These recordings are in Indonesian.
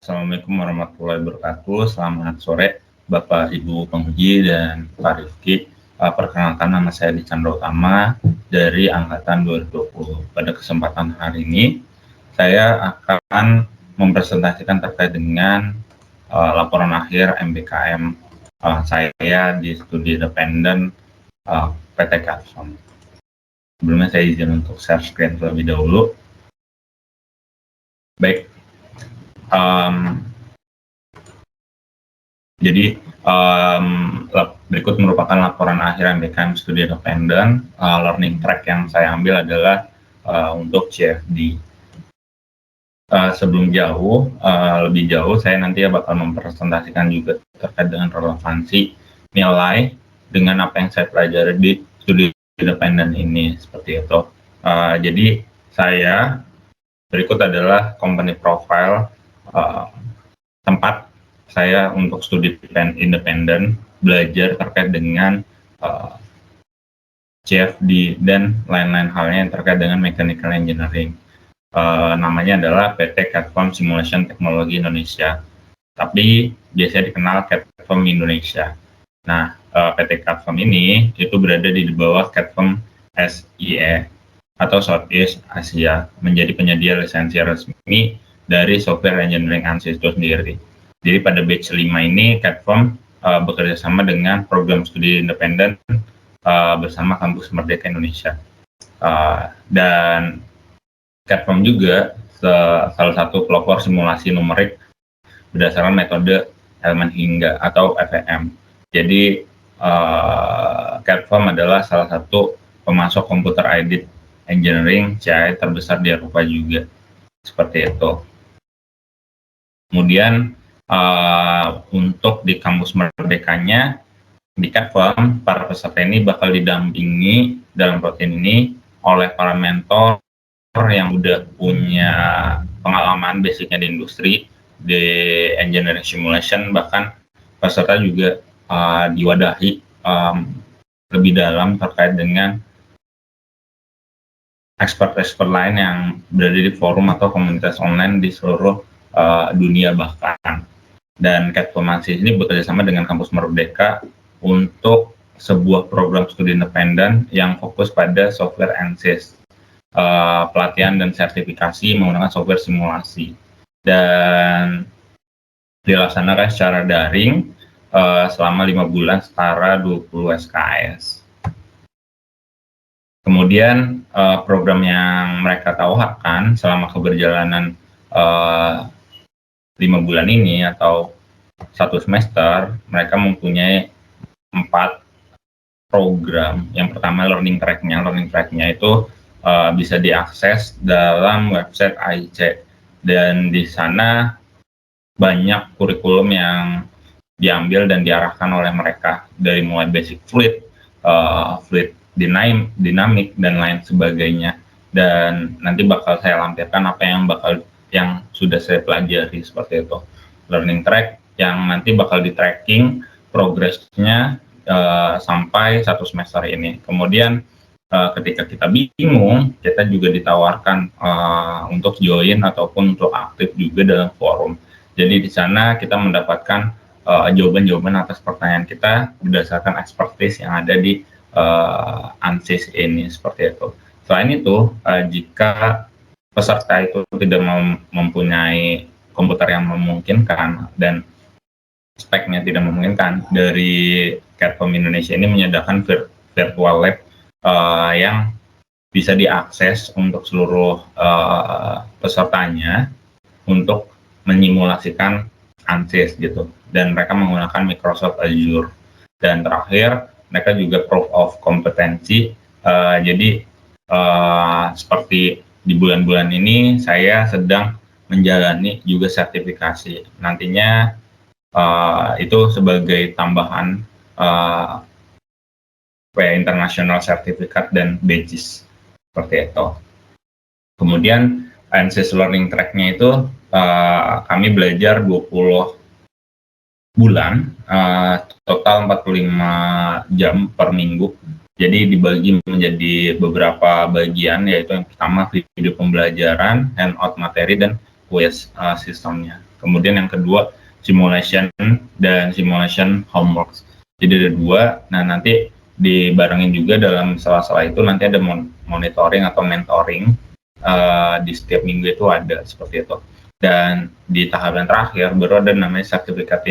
Assalamualaikum warahmatullahi wabarakatuh. Selamat sore Bapak Ibu Penguji dan Pak Rifki. Perkenalkan, nama saya Dicandra Utama dari Angkatan 2020. Pada kesempatan hari ini saya akan mempresentasikan terkait dengan laporan akhir MBKM saya di studi independen PT Katfom. Sebelumnya saya izin untuk share screen terlebih dahulu. Baik. Jadi berikut merupakan laporan akhir MBKM Studi Independen. Learning track yang saya ambil adalah untuk CFD. Sebelum lebih jauh, saya nanti bakal mempresentasikan juga terkait dengan relevansi nilai dengan apa yang saya pelajari di studi independen ini, seperti itu. Jadi saya berikut adalah company profile tempat saya untuk studi independen belajar terkait dengan CFD dan lain-lain halnya yang terkait dengan mechanical engineering. Namanya adalah PT Katfom Simulation Technology Indonesia, tapi biasanya dikenal Katfom Indonesia. Nah, PT Katfom ini itu berada di bawah Katfom SIE atau Southeast Asia, menjadi penyedia lisensi resmi dari Software Engineering ANSYS itu sendiri. Jadi pada batch 5 ini Katfom bekerja sama dengan program studi independen bersama Kampus Merdeka Indonesia. Dan Katfom juga salah satu pelopor simulasi numerik berdasarkan metode elemen hingga atau FEM. Jadi Katfom adalah salah satu pemasok komputer aided engineering CAE terbesar di Eropa juga, seperti itu. Kemudian untuk di kampus merdekanya di Katfom, para peserta ini bakal didampingi dalam program ini oleh para mentor yang udah punya pengalaman basicnya di industri, di engineering simulation. Bahkan peserta juga diwadahi lebih dalam terkait dengan expert-expert lain yang berada di forum atau komunitas online di seluruh dunia bahkan. Dan Katfom ANSYS ini bekerja sama dengan Kampus Merdeka untuk sebuah program studi independen yang fokus pada software ANSYS, pelatihan dan sertifikasi menggunakan software simulasi, dan dilaksanakan secara daring selama 5 bulan setara 20 SKS. Kemudian program yang mereka tawarkan selama keberjalanan 5 bulan ini atau 1 semester, mereka mempunyai 4 program. Yang pertama learning track-nya itu bisa diakses dalam website AIC, dan di sana banyak kurikulum yang diambil dan diarahkan oleh mereka, dari mulai basic fluid dinamik dan lain sebagainya. Dan nanti bakal saya lampirkan apa yang sudah saya pelajari, seperti itu. Learning track yang nanti bakal di tracking progresnya sampai 1 semester ini. Kemudian ketika kita bingung, kita juga ditawarkan untuk join ataupun untuk aktif juga dalam forum. Jadi di sana kita mendapatkan jawaban-jawaban atas pertanyaan kita berdasarkan expertise yang ada di ANSYS ini, seperti itu. Selain itu, jika peserta itu tidak mempunyai komputer yang memungkinkan dan speknya tidak memungkinkan, dari Katfom Indonesia ini menyediakan virtual lab yang bisa diakses untuk seluruh pesertanya untuk menyimulasikan ANSYS gitu, dan mereka menggunakan Microsoft Azure. Dan terakhir, mereka juga proof of kompetensi. Jadi seperti di bulan-bulan ini saya sedang menjalani juga sertifikasi. Nantinya itu sebagai tambahan international certificate dan badges, seperti itu. Kemudian ANSYS learning track-nya itu kami belajar 20 bulan, total 45 jam per minggu. Jadi dibagi menjadi beberapa bagian, yaitu yang pertama video pembelajaran, handout materi, dan quiz sistemnya. Kemudian yang kedua simulation dan simulation homeworks. Jadi ada dua. Nah, nanti dibarengin juga dalam sela-sela itu nanti ada monitoring atau mentoring di setiap minggu itu ada seperti itu. Dan di tahap yang terakhir baru ada namanya sertifikat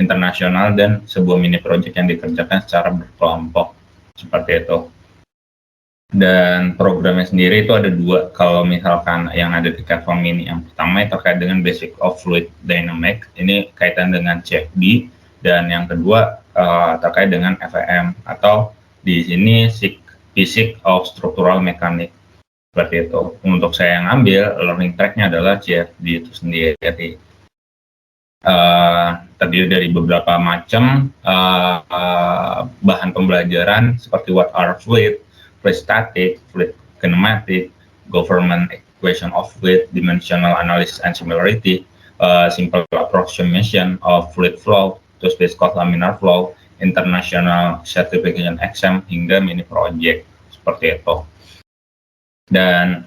internasional dan sebuah mini project yang dikerjakan secara berkelompok seperti itu. Dan programnya sendiri itu ada dua. Kalau misalkan yang ada di platform ini, yang pertama terkait dengan basic of fluid dynamics, ini kaitan dengan CFD, dan yang kedua terkait dengan FEM atau di sini Physics of Structural Mechanics seperti itu. Untuk saya yang ambil learning tracknya adalah CFD itu sendiri. Terdiri dari beberapa macam bahan pembelajaran seperti what are fluid, fluid static, fluid kinematic, government equation of fluid, dimensional analysis and similarity, simple approximation of fluid flow, terus viscous laminar flow, international certification exam, hingga mini project seperti itu. Dan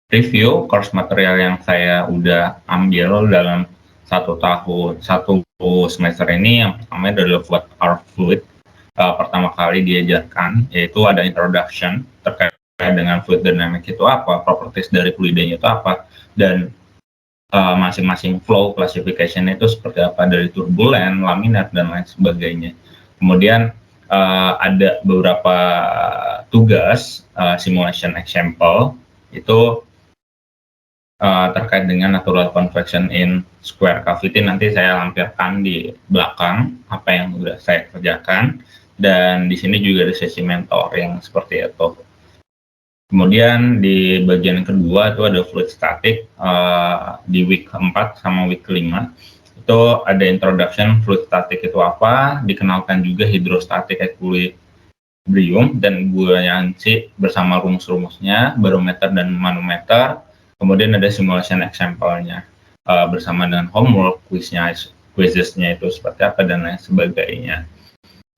review course material yang saya udah ambil dalam satu semester ini, yang pertama adalah what are fluid. Pertama kali diajarkan yaitu ada introduction terkait dengan fluid dynamics itu apa, properties dari fluidnya itu apa, dan masing-masing flow classification itu seperti apa, dari turbulent, laminar, dan lain sebagainya. Kemudian ada beberapa tugas simulation example itu terkait dengan natural convection in square cavity. Nanti saya lampirkan di belakang apa yang sudah saya kerjakan, dan di sini juga ada sesi mentoring seperti itu. Kemudian di bagian kedua itu ada fluid static, di week keempat sama week kelima itu ada introduction fluid static itu apa, dikenalkan juga hydrostatic equilibrium dan buoyancy bersama rumus-rumusnya, barometer dan manometer. Kemudian ada simulation example-nya bersama dengan homework, quizesnya itu seperti apa, dan lain sebagainya.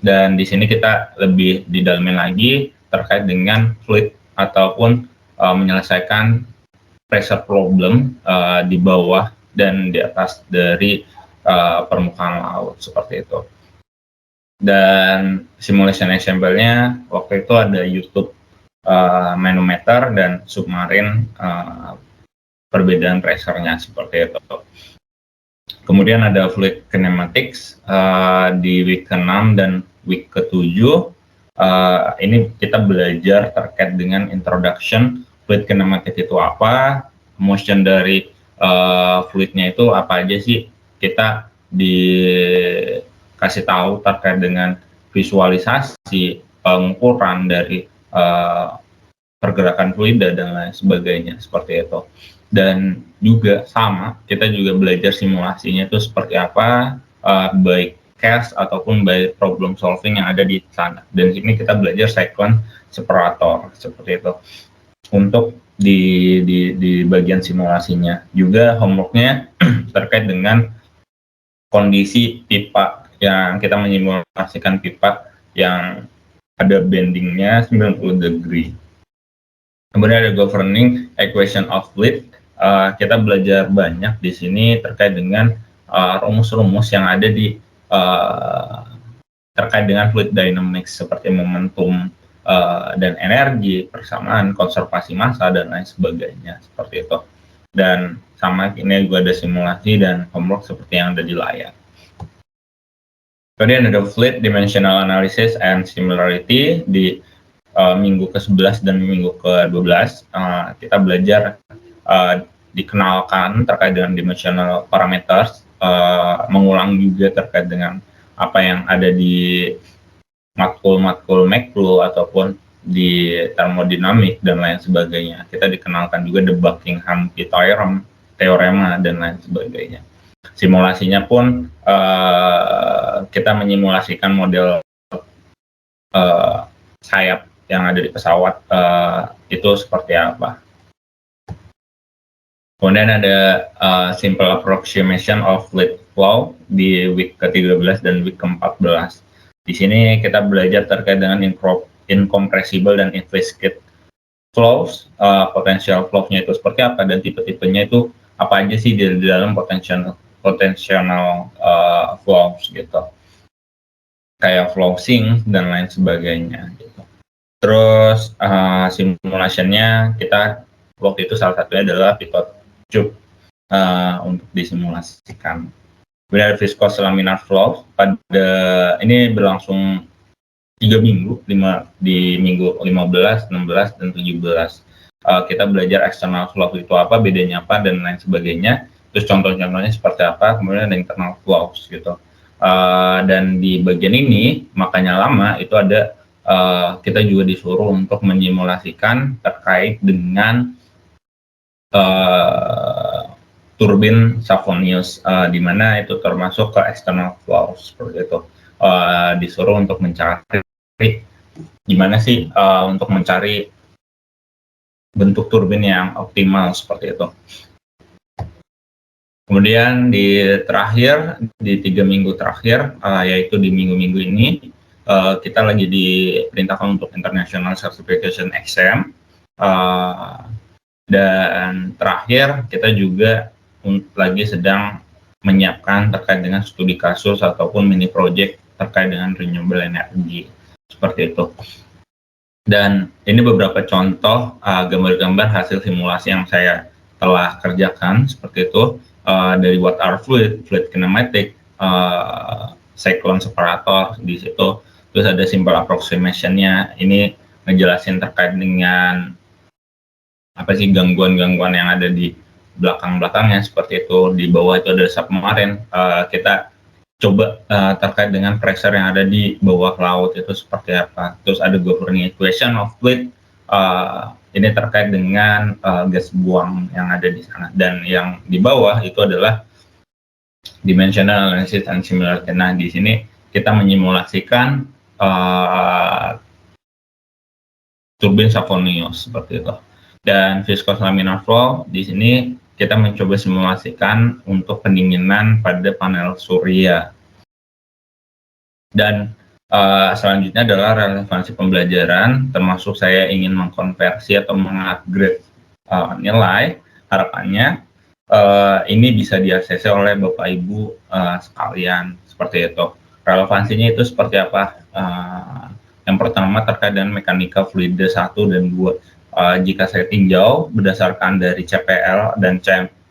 Dan di sini kita lebih didalamin lagi terkait dengan fluid ataupun menyelesaikan pressure problem di bawah dan di atas dari permukaan laut seperti itu. Dan simulation example-nya waktu itu ada YouTube manometer dan submarine, perbedaan pressure-nya seperti itu. Kemudian ada fluid kinematics di week ke-6 dan week ke-7. Ini kita belajar terkait dengan introduction fluid kinematic itu apa, motion dari fluidnya itu apa aja sih, kita dikasih tahu terkait dengan visualisasi pengukuran dari pergerakan fluida dan lain sebagainya seperti itu. Dan juga sama, kita juga belajar simulasinya itu seperti apa, baik case ataupun baik problem solving yang ada di sana. Dan di sini kita belajar cyclone separator seperti itu. Untuk di bagian simulasinya juga homeworknya terkait dengan kondisi pipa, yang kita menyimulasikan pipa yang ada bendingnya 90 degree. Kemudian ada governing equation of fluid. Kita belajar banyak di sini terkait dengan rumus-rumus yang ada di terkait dengan fluid dynamics seperti momentum dan energi, persamaan, konservasi massa, dan lain sebagainya seperti itu. Dan sama ini juga ada simulasi dan homework seperti yang ada di layar. Kemudian ada fluid dimensional analysis and similarity di minggu ke-11 dan minggu ke-12. Kita belajar dikenalkan terkait dengan dimensional parameters, mengulang juga terkait dengan apa yang ada di matkul McFlow ataupun di termodinamik dan lain sebagainya. Kita dikenalkan juga the Buckingham-P teorema dan lain sebagainya. Simulasinya pun kita menyimulasikan model sayap yang ada di pesawat itu seperti apa. Kemudian ada simple approximation of fluid flow di week ke-13 dan week ke-14. Di sini kita belajar terkait dengan incompressible dan inviscid flows, potential flow-nya itu seperti apa, dan tipe-tipenya itu apa aja sih di dalam potential potential flows gitu, kayak flow sink dan lain sebagainya gitu. Terus simulasinya kita waktu itu salah satunya adalah pivot tube untuk disimulasikan. Kemudian viscous laminar flow pada ini berlangsung 3 minggu, di minggu 15, 16, dan 17. Kita belajar external flow itu apa, bedanya apa, dan lain sebagainya. Terus contoh-contohnya seperti apa, kemudian ada internal flows gitu. Dan di bagian ini, makanya lama, itu ada kita juga disuruh untuk menyimulasikan terkait dengan turbin Savonius, di mana itu termasuk ke external flows seperti itu. Disuruh untuk mencari gimana sih untuk mencari bentuk turbin yang optimal seperti itu. Kemudian di 3 minggu terakhir, yaitu di minggu-minggu ini, kita lagi diperintahkan untuk International Certification Exam, dan terakhir kita juga lagi sedang menyiapkan terkait dengan studi kasus ataupun mini project terkait dengan renewable energy seperti itu. Dan ini beberapa contoh gambar-gambar hasil simulasi yang saya telah kerjakan seperti itu, dari what are fluid kinematic, cyclone separator di situ. Terus ada simple approximation-nya, ini ngejelasin terkait dengan apa sih gangguan-gangguan yang ada di belakang-belakangnya seperti itu. Di bawah itu ada submarine, kita coba terkait dengan pressure yang ada di bawah laut itu seperti apa. Terus ada governing equation of fluid, ini terkait dengan gas buang yang ada di sana. Dan yang di bawah itu adalah dimensional analysis and similarity. Nah, di sini kita menyimulasikan turbin Savonius seperti itu. Dan viscous laminar flow di sini kita mencoba simulasikan untuk pendinginan pada panel surya. Dan selanjutnya adalah relevansi pembelajaran, termasuk saya ingin mengkonversi atau mengupgrade nilai. Harapannya ini bisa diakses oleh Bapak Ibu sekalian seperti itu. Relevansinya itu seperti apa? Yang pertama terkait dengan mekanika fluida 1 dan 2. Jika saya tinjau berdasarkan dari CPL dan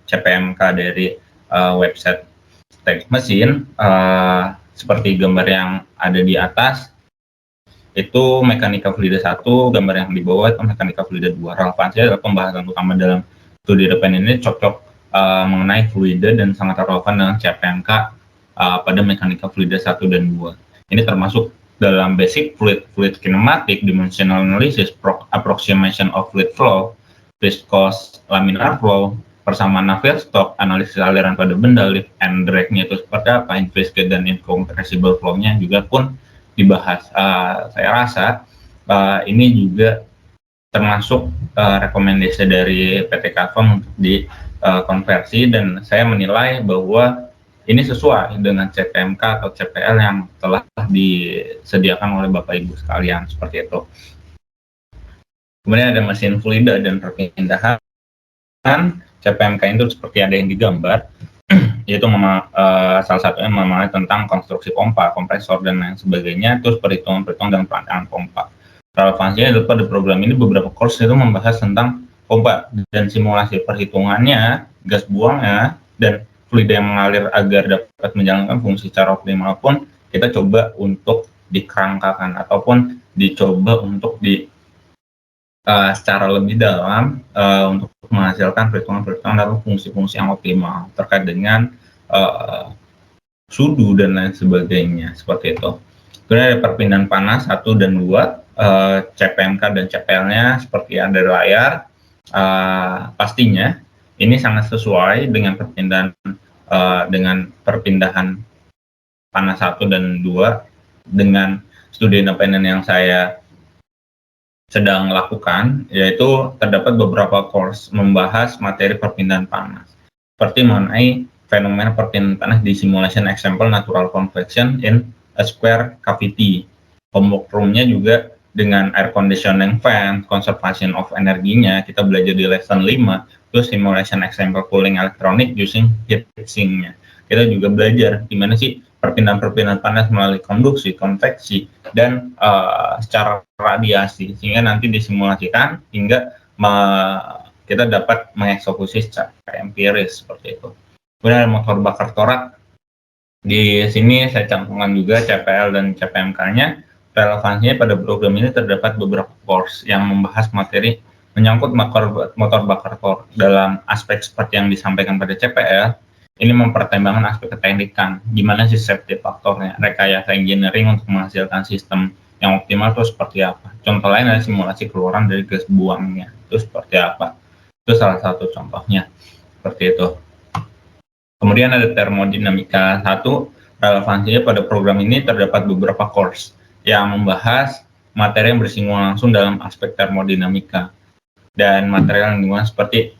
CPMK dari website teknik mesin, seperti gambar yang ada di atas, itu mekanika fluida 1, gambar yang di bawah itu mekanika fluida 2. Relevansinya adalah pembahasan utama dalam studi depan ini cocok mengenai fluida dan sangat relevan dengan CPMK pada mekanika fluida 1 dan 2. Ini termasuk dalam basic fluid kinematic, dimensional analysis, approximation of fluid flow, viscous laminar flow, persamaan Navier-Stokes, analisis aliran pada benda, lift and drag-nya itu seperti apa, viscous dan incompressible flow-nya juga pun dibahas. Saya rasa ini juga termasuk rekomendasi dari PT Kavem untuk dikonversi, dan saya menilai bahwa ini sesuai dengan CPMK atau CPL yang telah disediakan oleh Bapak Ibu sekalian seperti itu. Kemudian ada mesin fluida dan perpindahan. CPMK itu seperti ada yang digambar, yaitu salah satunya mengenai tentang konstruksi pompa, kompresor, dan lain sebagainya. Terus perhitungan-perhitungan dan perancangan pompa. Relevansinya adalah pada program ini beberapa course itu membahas tentang pompa dan simulasi perhitungannya, gas buangnya, dan fluida yang mengalir agar dapat menjalankan fungsi secara optimal pun kita coba untuk dikerangkakan ataupun dicoba untuk secara lebih dalam untuk menghasilkan perhitungan-perhitungan atau fungsi-fungsi yang optimal terkait dengan sudu dan lain sebagainya seperti itu. Kemudian ada perpindahan panas 1 dan 2, CPMK dan CPL-nya seperti yang ada di layar. Pastinya ini sangat sesuai dengan perpindahan panas 1 dan 2 dengan studi independen yang saya sedang lakukan, yaitu terdapat beberapa course membahas materi perpindahan panas, seperti mengenai fenomena perpindahan panas di simulation example natural convection in a square cavity. Homework room-nya juga dengan air conditioning fan, conservation of energinya, kita belajar di lesson 5, terus simulation example cooling electronic using heat sink-nya. kita juga belajar gimana sih perpindahan-perpindahan panas melalui konduksi, konveksi, dan secara radiasi, sehingga nanti disimulasikan hingga kita dapat mengeksekusi secara empiris seperti itu. Kemudian ada motor bakar torak. Di sini saya cantumkan juga CPL dan CPMK-nya. Relevansinya pada program ini terdapat beberapa course yang membahas materi menyangkut motor bakar torak. Dalam aspek seperti yang disampaikan pada CPL, ini mempertimbangkan aspek keteknikan, gimana sih safety faktornya, rekayasa engineering untuk menghasilkan sistem yang optimal itu seperti apa. Contoh lain adalah simulasi keluaran dari gas buangnya, itu seperti apa. Itu salah satu contohnya, seperti itu. Kemudian ada termodinamika 1, relevansinya pada program ini terdapat beberapa course yang membahas materi yang bersinggungan langsung dalam aspek termodinamika dan material lingkungan seperti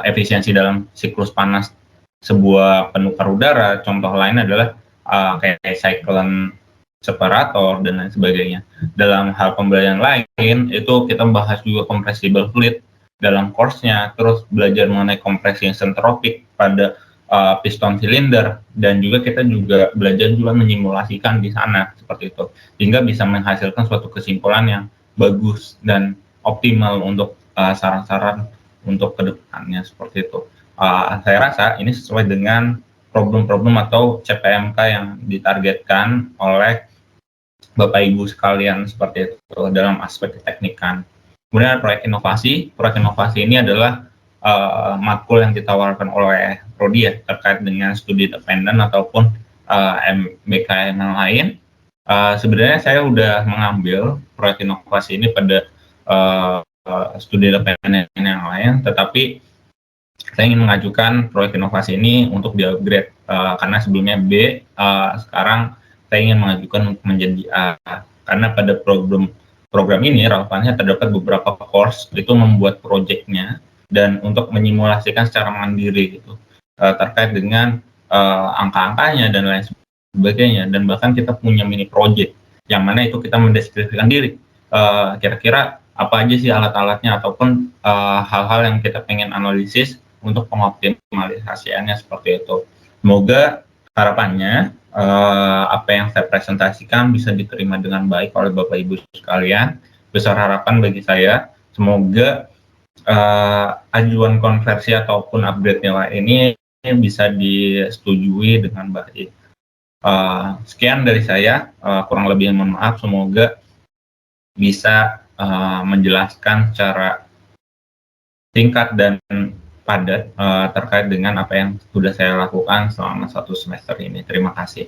efisiensi dalam siklus panas sebuah penukar udara. Contoh lain adalah kayak cyclone separator dan lain sebagainya. Dalam hal pembelajaran lain itu kita membahas juga compressible fluid dalam course-nya, terus belajar mengenai kompresi isentropik pada piston silinder, dan juga kita juga belajar juga menyimulasikan di sana seperti itu, sehingga bisa menghasilkan suatu kesimpulan yang bagus dan optimal untuk saran-saran untuk kedepannya seperti itu. Saya rasa ini sesuai dengan problem-problem atau CPMK yang ditargetkan oleh Bapak Ibu sekalian seperti itu dalam aspek teknikan. Kemudian proyek inovasi. Proyek inovasi ini adalah matkul yang ditawarkan oleh Prodi ya, terkait dengan studi dependen ataupun MBK yang lain. Sebenarnya saya sudah mengambil proyek inovasi ini pada studi dependen yang lain, tetapi saya ingin mengajukan proyek inovasi ini untuk di-upgrade karena sebelumnya B, sekarang saya ingin mengajukan untuk menjadi A, karena pada program ini relevansinya terdapat beberapa course itu membuat proyeknya dan untuk menyimulasikan secara mandiri gitu, terkait dengan angka-angkanya dan lain sebagainya, dan bahkan kita punya mini project yang mana itu kita mendeskripsikan diri kira-kira apa aja sih alat-alatnya ataupun hal-hal yang kita pengen analisis untuk pengoptimalisasiannya seperti itu. Semoga harapannya apa yang saya presentasikan bisa diterima dengan baik oleh Bapak Ibu sekalian. Besar harapan bagi saya, semoga ajuan konversi ataupun upgrade nilai ini bisa disetujui dengan baik. Sekian dari saya, kurang lebih mohon maaf, semoga bisa menjelaskan secara singkat dan padat terkait dengan apa yang sudah saya lakukan selama 1 semester ini. Terima kasih.